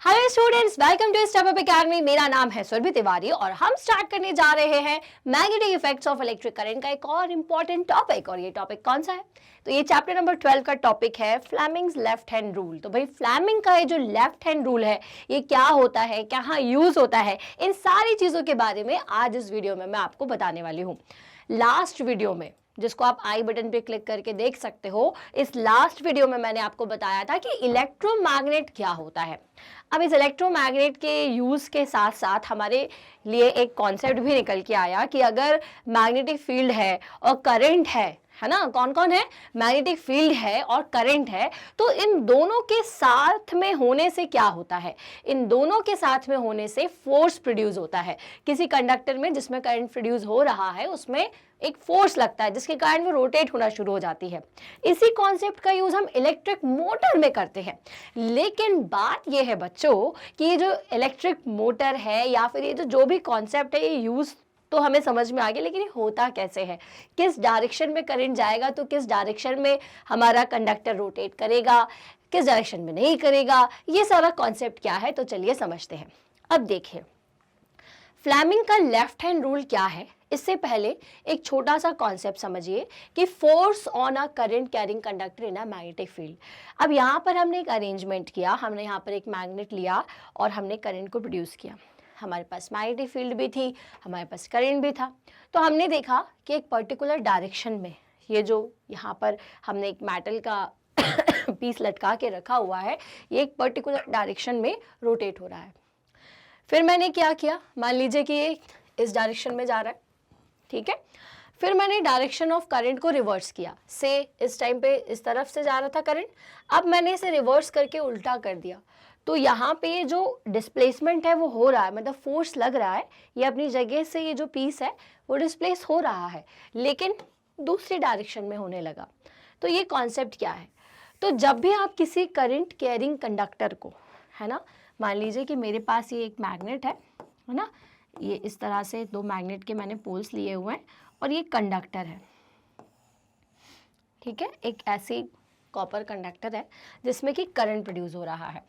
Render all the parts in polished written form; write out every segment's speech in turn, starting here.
Hello students, welcome to step up academy. मेरा नाम है सुरभि तिवारी और हम स्टार्ट करने जा रहे हैं magnetic effects of electric current का एक और इम्पॉर्टेंट टॉपिक। और ये टॉपिक कौन सा है? तो ये चैप्टर नंबर 12 का टॉपिक है फ्लेमिंग्स लेफ्ट हैंड रूल। तो भाई फ्लेमिंग का ये जो लेफ्ट हैंड रूल है ये क्या होता है, कहाँ यूज होता है, इन सारी चीजों के बारे में आज इस वीडियो में मैं आपको बताने वाली हूँ। लास्ट वीडियो में, जिसको आप आई बटन पे क्लिक करके देख सकते हो, इस लास्ट वीडियो में मैंने आपको बताया था कि इलेक्ट्रोमैग्नेट क्या होता है। अब इस इलेक्ट्रोमैग्नेट के यूज के साथ साथ हमारे लिए एक कॉन्सेप्ट भी निकल के आया कि अगर मैग्नेटिक फील्ड है और करंट है ना, कौन कौन है? मैग्नेटिक फील्ड है और करंट है, तो इन दोनों के साथ में होने से क्या होता है? इन दोनों के साथ में होने से फोर्स प्रोड्यूस होता है। किसी कंडक्टर में जिसमें करंट प्रोड्यूस हो रहा है उसमें एक फोर्स लगता है जिसके कारण वो रोटेट होना शुरू हो जाती है। इसी कॉन्सेप्ट का यूज हम इलेक्ट्रिक मोटर में करते हैं। लेकिन बात ये है बच्चों कि ये जो इलेक्ट्रिक मोटर है या फिर ये जो भी कॉन्सेप्ट है, ये यूज तो हमें समझ में आ गया, लेकिन ये होता कैसे है, किस डायरेक्शन में करंट जाएगा तो किस डायरेक्शन में हमारा कंडक्टर रोटेट करेगा, किस डायरेक्शन में नहीं करेगा, ये सारा कॉन्सेप्ट क्या है, तो चलिए समझते हैं। अब देखिए, फ्लेमिंग का लेफ्ट हैंड रूल क्या है। इससे पहले एक छोटा सा कॉन्सेप्ट समझिए कि force on a current carrying conductor in a magnetic field. अब यहाँ पर हमने एक अरेंजमेंट किया, हमने यहाँ पर एक मैग्नेट लिया और हमने करंट को प्रोड्यूस किया। हमारे पास मैग्नेटिक फील्ड भी थी, हमारे पास करंट भी था। तो हमने देखा कि एक पर्टिकुलर डायरेक्शन में, ये जो यहाँ पर हमने एक मेटल का पीस लटका के रखा हुआ है, ये एक पर्टिकुलर डायरेक्शन में रोटेट हो रहा है। फिर मैंने क्या किया, मान लीजिए कि ये इस डायरेक्शन में जा रहा है, ठीक है। फिर मैंने डायरेक्शन ऑफ करंट को रिवर्स किया। से इस टाइम पे इस तरफ से जा रहा था करंट, अब मैंने इसे रिवर्स करके उल्टा कर दिया। तो यहाँ पे ये जो डिस्प्लेसमेंट है वो हो रहा है, मतलब फोर्स लग रहा है, ये अपनी जगह से ये जो पीस है वो डिस्प्लेस हो रहा है, लेकिन दूसरी डायरेक्शन में होने लगा। तो ये कॉन्सेप्ट क्या है? तो जब भी आप किसी करंट कैरिंग कंडक्टर को, है ना, मान लीजिए कि मेरे पास ये एक मैग्नेट है ना, ये इस तरह से दो मैग्नेट के मैंने पोल्स लिए हुए हैं और ये कंडक्टर है, ठीक है, एक ऐसी कॉपर कंडक्टर है जिसमें कि करंट प्रोड्यूस हो रहा है,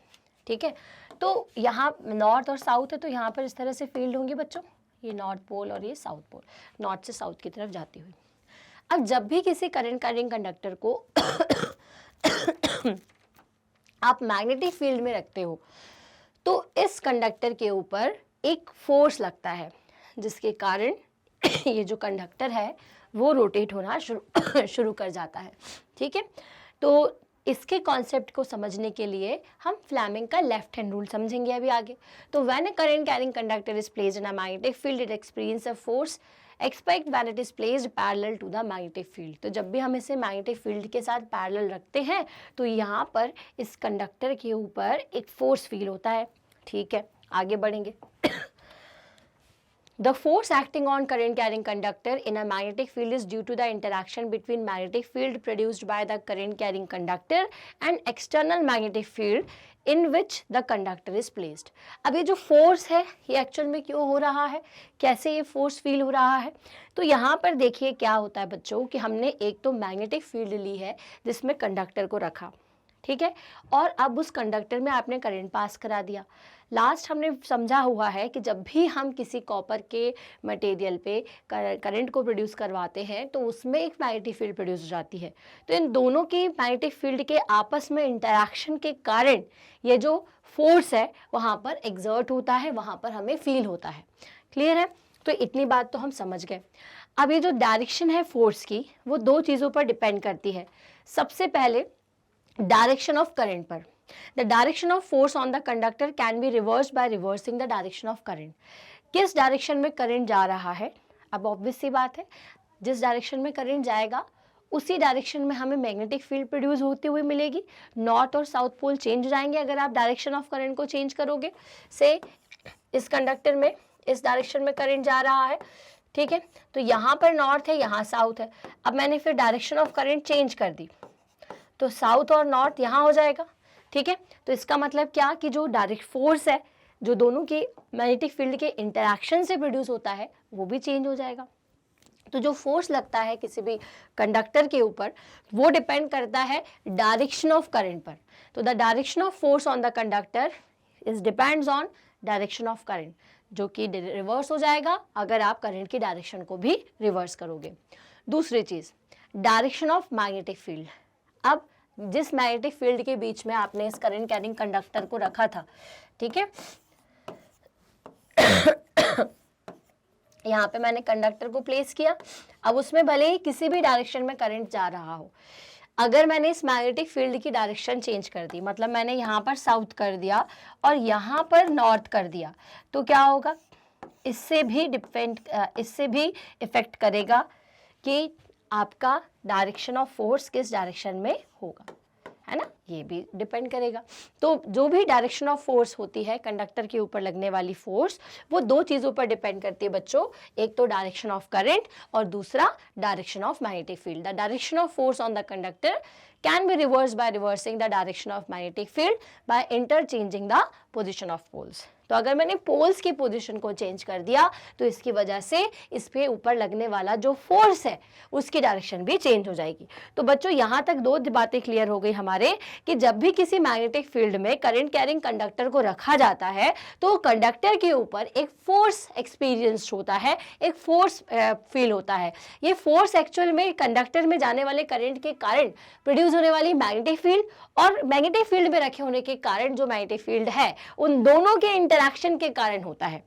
ठीक है। तो यहाँ नॉर्थ और साउथ है, तो यहाँ पर इस तरह से फील्ड होंगी बच्चों, ये नॉर्थ पोल और ये साउथ पोल, नॉर्थ से साउथ की तरफ जाती हुई। अब जब भी किसी करंट कैरिंग कंडक्टर को आप मैग्नेटिक फील्ड में रखते हो तो इस कंडक्टर के ऊपर एक फोर्स लगता है जिसके कारण ये जो कंडक्टर है वो रोटेट होना शुरू कर जाता है, ठीक है। तो इसके कॉन्सेप्ट को समझने के लिए हम फ्लेमिंग का लेफ्ट हैंड रूल समझेंगे अभी आगे। तो when a current carrying conductor is placed in a magnetic field it experience a force except when it is placed parallel to the magnetic field. तो जब भी हम इसे मैग्नेटिक फील्ड के साथ पैरेलल रखते हैं तो यहाँ पर इस कंडक्टर के ऊपर एक फोर्स फील होता है, ठीक है। आगे बढ़ेंगे। The force acting on current carrying conductor in a magnetic field is due to the interaction between magnetic field produced by the current carrying conductor and external magnetic field in which the conductor is placed। अब ये जो force है ये actual में क्यों हो रहा है, कैसे ये फोर्स फील हो रहा है? तो यहाँ पर देखिए क्या होता है बच्चों कि हमने एक तो मैग्नेटिक फील्ड ली है जिसमें कंडक्टर को रखा, ठीक है, और अब उस कंडक्टर में आपने करंट पास करा दिया। लास्ट हमने समझा हुआ है कि जब भी हम किसी कॉपर के मटेरियल पे करंट को प्रोड्यूस करवाते हैं तो उसमें एक मैग्नेटिक फील्ड प्रोड्यूस हो जाती है। तो इन दोनों की मैग्नेटिक फील्ड के आपस में इंटरैक्शन के कारण ये जो फोर्स है वहाँ पर एग्जर्ट होता है, वहाँ पर हमें फील होता है। क्लियर है? तो इतनी बात तो हम समझ गए। अब ये जो डायरेक्शन है फोर्स की वो दो चीज़ों पर डिपेंड करती है। सबसे पहले डायरेक्शन ऑफ करंट पर। The direction of force on the conductor can be reversed bye reversing the direction of current. किस डायरेक्शन में करंट जा रहा है, अब ऑब्वियस सी बात है, जिस डायरेक्शन में करंट जाएगा उसी डायरेक्शन में हमें मैग्नेटिक फील्ड प्रोड्यूस होती हुई मिलेगी। नॉर्थ और साउथ पोल चेंज हो जाएंगे अगर आप डायरेक्शन ऑफ करंट को चेंज करोगे। से इस कंडक्टर में इस डायरेक्शन में करंट जा रहा है, ठीक है, तो यहाँ पर नॉर्थ है, यहाँ साउथ है। अब मैंने फिर डायरेक्शन ऑफ करंट चेंज कर दी तो साउथ और नॉर्थ यहाँ हो जाएगा, ठीक है। तो इसका मतलब क्या कि जो डायरेक्ट फोर्स है जो दोनों के मैग्नेटिक फील्ड के इंटरैक्शन से प्रोड्यूस होता है वो भी चेंज हो जाएगा। तो जो फोर्स लगता है किसी भी कंडक्टर के ऊपर वो डिपेंड करता है डायरेक्शन ऑफ करंट पर। तो the direction of force on the conductor is depends on direction of current, जो कि रिवर्स हो जाएगा अगर आप करंट की डायरेक्शन को भी रिवर्स करोगे। दूसरी चीज, डायरेक्शन ऑफ मैग्नेटिक फील्ड। अब जिस मैग्नेटिक फील्ड के बीच में आपने इस करंट कैरिंग कंडक्टर को रखा था, ठीक है, यहाँ पे मैंने कंडक्टर को प्लेस किया, अब उसमें भले ही किसी भी डायरेक्शन में करंट जा रहा हो, अगर मैंने इस मैग्नेटिक फील्ड की डायरेक्शन चेंज कर दी, मतलब मैंने यहाँ पर साउथ कर दिया और यहाँ पर नॉर्थ कर दिया, तो क्या होगा, इससे भी इफेक्ट करेगा कि आपका डायरेक्शन ऑफ फोर्स किस डायरेक्शन में होगा, है ना, ये भी डिपेंड करेगा। तो जो भी डायरेक्शन ऑफ फोर्स होती है, कंडक्टर के ऊपर लगने वाली फोर्स, वो दो चीज़ों पर डिपेंड करती है बच्चों, एक तो डायरेक्शन ऑफ करंट और दूसरा direction of magnetic field. The direction of force on the conductor can be reverse by reversing the direction of magnetic field by interchanging the position of poles. तो अगर मैंने पोल्स की position को change कर दिया तो इसकी वजह से इस पे ऊपर लगने वाला जो फोर्स है उसकी डायरेक्शन भी चेंज हो जाएगी। तो बच्चों यहाँ तक दो बातें क्लियर हो गई हमारे कि जब भी किसी मैग्नेटिक फील्ड में करंट कैरिंग कंडक्टर को रखा जाता है तो कंडक्टर के ऊपर एक फोर्स एक्सपीरियंस होता है, एक फोर्स फील होता है। ये फोर्स एक्चुअल में कंडक्टर में जाने वाले करंट के कारण प्रोड्यूस होने वाली मैग्नेटिक फील्ड और मैग्नेटिक फील्ड में रखे होने के कारण जो मैग्नेटिक फील्ड है, उन दोनों के इंटरैक्शन के कारण होता है।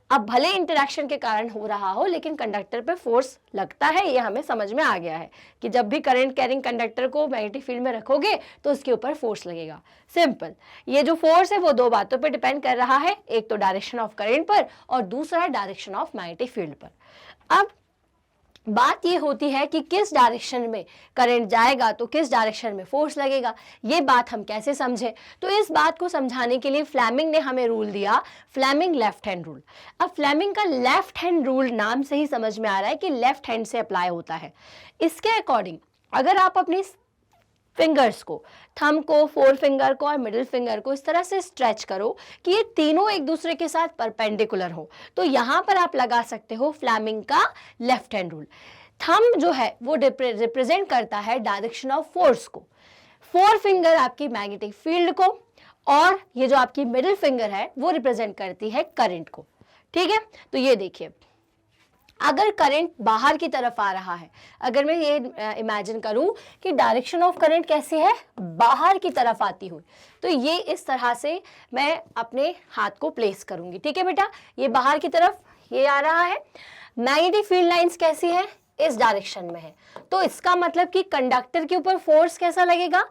अब भले इंटरैक्शन के कारण हो रहा हो लेकिन कंडक्टर पे फोर्स लगता है, ये हमें समझ में आ गया है कि जब भी करंट कैरिंग कंडक्टर को मैग्नेटिक फील्ड में रखोगे तो उसके ऊपर फोर्स लगेगा। सिंपल, ये जो फोर्स है वो दो बातों पे डिपेंड कर रहा है, एक तो डायरेक्शन ऑफ करंट पर और दूसरा डायरेक्शन ऑफ मैग्नेटिक फील्ड पर। अब बात ये होती है कि किस डायरेक्शन में करंट जाएगा तो किस डायरेक्शन में फोर्स लगेगा, ये बात हम कैसे समझे। तो इस बात को समझाने के लिए फ्लेमिंग ने हमें रूल दिया, फ्लेमिंग लेफ्ट हैंड रूल। अब फ्लेमिंग का लेफ्ट हैंड रूल नाम से ही समझ में आ रहा है कि लेफ्ट हैंड से अप्लाई होता है। इसके अकॉर्डिंग अगर आप अपनी फिंगर्स को, थंब को, फोर फिंगर को और मिडिल फिंगर को इस तरह से स्ट्रेच करो कि ये तीनों एक दूसरे के साथ परपेंडिकुलर हो, तो यहाँ पर आप लगा सकते हो फ्लेमिंग का लेफ्ट हैंड रूल। थंब जो है वो रिप्रेजेंट करता है डायरेक्शन ऑफ फोर्स को, फोर फिंगर आपकी मैग्नेटिक फील्ड को और ये जो आपकी मिडिल फिंगर है वो रिप्रेजेंट करती है करंट को। ठीक है, तो ये देखिए, अगर करंट बाहर की तरफ आ रहा है, अगर मैं ये इमेजिन करूं कि डायरेक्शन ऑफ करंट कैसी है, बाहर की तरफ आती हुई, तो ये इस तरह से मैं अपने हाथ को प्लेस करूंगी। ठीक है बेटा, ये बाहर की तरफ ये आ रहा है। मैग्नेटिक फील्ड लाइंस कैसी है, इस डायरेक्शन में है, तो इसका मतलब कि कंडक्टर के ऊपर फोर्स कैसा लगेगा,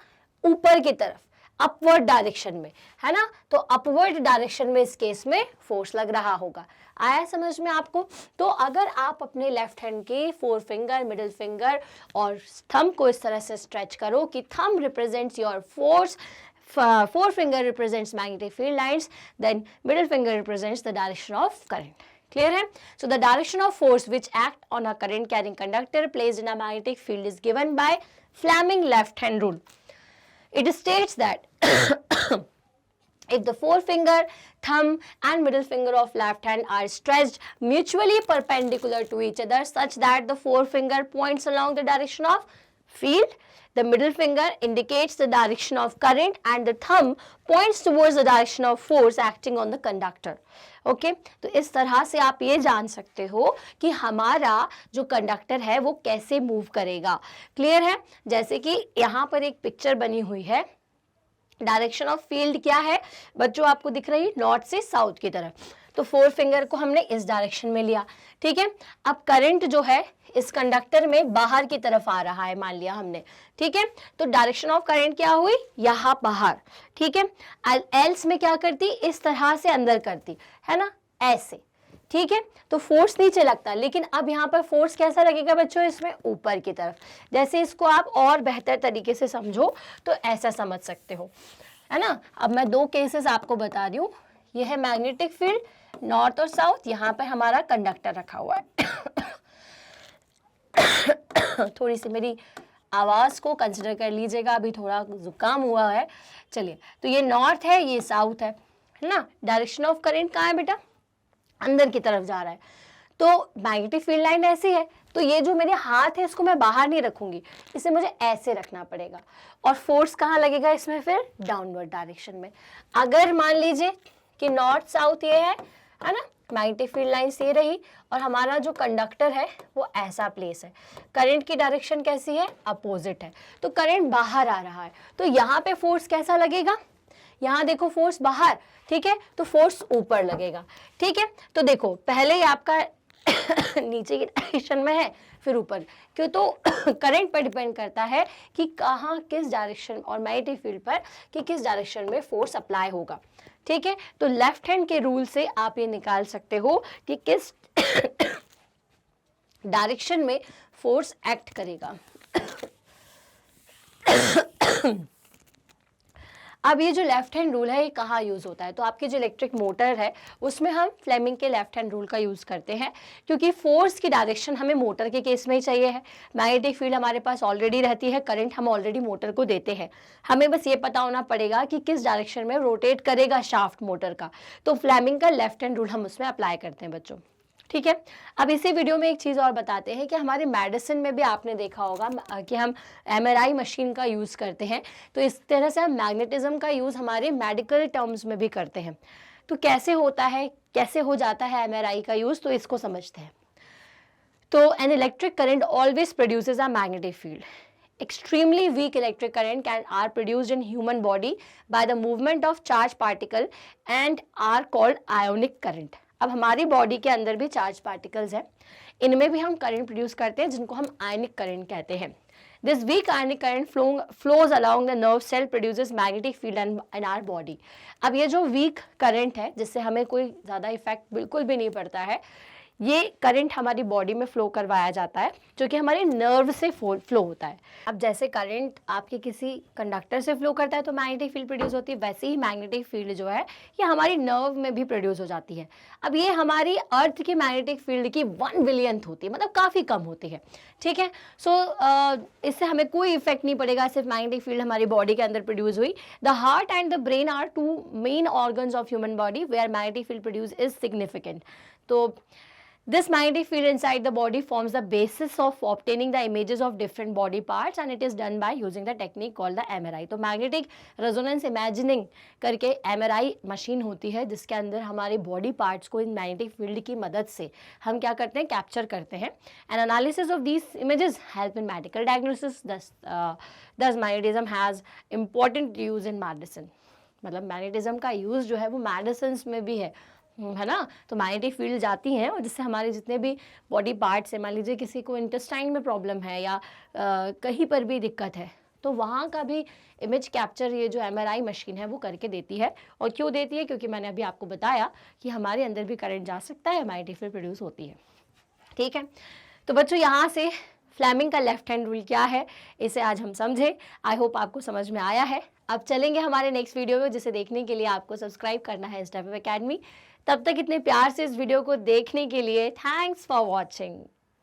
ऊपर की तरफ, अपवर्ड डायरेक्शन में, है ना। तो अपवर्ड डायरेक्शन में इस केस में फोर्स लग रहा होगा। आया समझ में आपको। तो अगर आप अपने लेफ्ट हैंड के फोर फिंगर, मिडिल फिंगर और थंब को इस तरह से स्ट्रेच करो कि thumb represents your force, four finger represents magnetic field lines, then middle finger represents the direction of current. Clear है? So the direction of force which act on a current carrying conductor placed in a magnetic field is given by Fleming left hand rule. It states that if the forefinger, thumb and middle finger of left hand are stretched mutually perpendicular to each other such that the forefinger points along the direction of field, the middle finger indicates the direction of current and the thumb points towards the direction of force acting on the conductor. Okay तो इस तरह से आप ये जान सकते हो कि हमारा जो कंडक्टर है वो कैसे मूव करेगा। क्लियर है? जैसे कि यहाँ पर एक पिक्चर बनी हुई है, डायरेक्शन ऑफ फील्ड क्या है बच्चों, आपको दिख रही है नॉर्थ से साउथ की तरफ, तो फोर फिंगर को हमने इस डायरेक्शन में लिया। ठीक है, अब करंट जो है इस कंडक्टर में बाहर की तरफ आ रहा है, मान लिया हमने। ठीक है, तो डायरेक्शन ऑफ करंट क्या हुई, यहाँ बाहर। ठीक है, एल्स में क्या करती, इस तरह से अंदर करती, है ना, ऐसे। ठीक है, तो फोर्स नीचे लगता, लेकिन अब यहाँ पर फोर्स कैसा लगेगा बच्चों, इसमें ऊपर की तरफ। जैसे इसको आप और बेहतर तरीके से समझो तो ऐसा समझ सकते हो, है ना। अब मैं दो केसेस आपको बता रही हूँ, यह है मैग्नेटिक फील्ड नॉर्थ और साउथ, यहाँ पर हमारा कंडक्टर रखा हुआ है। थोड़ी सी मेरी आवाज़ को कंसिडर कर लीजिएगा, अभी थोड़ा जुकाम हुआ है। चलिए, तो ये नॉर्थ है, ये साउथ है ना। डायरेक्शन ऑफ करंट कहाँ है बेटा, अंदर की तरफ जा रहा है। तो मैग्नेटिक फील्ड लाइन ऐसी है, तो ये जो मेरे हाथ है इसको मैं बाहर नहीं रखूंगी, इसे मुझे ऐसे रखना पड़ेगा। और फोर्स कहाँ लगेगा इसमें? फिर डाउनवर्ड डायरेक्शन में। अगर मान लीजिए कि नॉर्थ साउथ ये है ना, मैग्नेटिक फील्ड लाइन ये रही और हमारा जो कंडक्टर है वो ऐसा प्लेस है, करंट की डायरेक्शन कैसी है? अपोजिट है, तो करंट बाहर आ रहा है, तो यहाँ पे फोर्स कैसा लगेगा? यहाँ देखो फोर्स बाहर, ठीक है, तो फोर्स ऊपर लगेगा। ठीक है, तो देखो पहले ही आपका नीचे की डायरेक्शन में है, फिर ऊपर, क्यों? तो करंट पर डिपेंड करता है कि कहाँ किस डायरेक्शन, और मैग्नेटिक फील्ड पर कि किस डायरेक्शन में फोर्स अप्लाई होगा। ठीक है, तो लेफ्ट हैंड के रूल से आप ये निकाल सकते हो कि किस डायरेक्शन में फोर्स एक्ट करेगा। अब ये जो लेफ्ट हैंड रूल है ये कहाँ यूज़ होता है? तो आपकी जो इलेक्ट्रिक मोटर है उसमें हम फ्लेमिंग के लेफ्ट हैंड रूल का यूज़ करते हैं, क्योंकि फोर्स की डायरेक्शन हमें मोटर के केस में ही चाहिए है। मैग्नेटिक फील्ड हमारे पास ऑलरेडी रहती है, करंट हम ऑलरेडी मोटर को देते हैं, हमें बस ये पता होना पड़ेगा कि किस डायरेक्शन में रोटेट करेगा शाफ्ट मोटर का। तो फ्लेमिंग का लेफ्ट हैंड रूल हम उसमें अप्लाई करते हैं बच्चों। ठीक है, अब इसी वीडियो में एक चीज़ और बताते हैं कि हमारे मेडिसिन में भी आपने देखा होगा कि हम MRI मशीन का यूज़ करते हैं, तो इस तरह से हम मैग्नेटिज्म का यूज़ हमारे मेडिकल टर्म्स में भी करते हैं। तो कैसे होता है, कैसे हो जाता है MRI का यूज़, तो इसको समझते हैं। तो an electric current always produces a magnetic field. Extremely weak electric current are produced in human body by the movement of charged particle and are called ionic current. अब हमारी बॉडी के अंदर भी चार्ज पार्टिकल्स हैं, इनमें भी हम current produce करते हैं जिनको हम आयनिक करंट कहते हैं। This weak ionic current flows along the nerve cell produces magnetic field in our body. अब ये जो वीक करंट है जिससे हमें कोई ज़्यादा इफेक्ट बिल्कुल भी नहीं पड़ता है, ये करंट हमारी बॉडी में फ्लो करवाया जाता है जो कि हमारे नर्व से फ्लो होता है। अब जैसे करंट आपके किसी कंडक्टर से फ्लो करता है तो मैग्नेटिक फील्ड प्रोड्यूस होती है, वैसे ही मैग्नेटिक फील्ड जो है ये हमारी नर्व में भी प्रोड्यूस हो जाती है। अब ये हमारी अर्थ की मैग्नेटिक फील्ड की 1 बिलियंथ होती है, मतलब काफ़ी कम होती है। ठीक है, सो इससे हमें कोई इफेक्ट नहीं पड़ेगा, सिर्फ मैग्नेटिक फील्ड हमारी बॉडी के अंदर प्रोड्यूस हुई। The heart and the brain are 2 main organs of human body where magnetic field produce is significant. तो this magnetic field inside the body forms the basis of obtaining the images of different body parts and it is done by using the technique called the MRI. तो magnetic resonance imaging करके MRI machine होती है जिसके अंदर हमारे body parts को in magnetic field की मदद से हम क्या करते हैं, कैप्चर करते हैं। And analysis of these images help in medical diagnosis. Thus magnetism has important use in medicine. मतलब मैग्नेटिज्म का यूज़ जो है वो मेडिसिन में भी है ना। तो मैग्नेटिक फील्ड जाती हैं और जिससे हमारे जितने भी बॉडी पार्ट्स हैं, मान लीजिए किसी को इंटेस्टाइन में प्रॉब्लम है या कहीं पर भी दिक्कत है, तो वहाँ का भी इमेज कैप्चर ये जो MRI मशीन है वो करके देती है। और क्यों देती है? क्योंकि मैंने अभी आपको बताया कि हमारे अंदर भी करंट जा सकता है, मैग्नेटिक फील्ड प्रोड्यूस होती है। ठीक है, तो बच्चों यहाँ से फ्लेमिंग का लेफ्ट हैंड रूल क्या है इसे आज हम समझे। आई होप आपको समझ में आया है। अब चलेंगे हमारे नेक्स्ट वीडियो में, जिसे देखने के लिए आपको सब्सक्राइब करना है स्टेप अप एकेडमी। तब तक इतने प्यार से इस वीडियो को देखने के लिए थैंक्स फॉर वॉचिंग।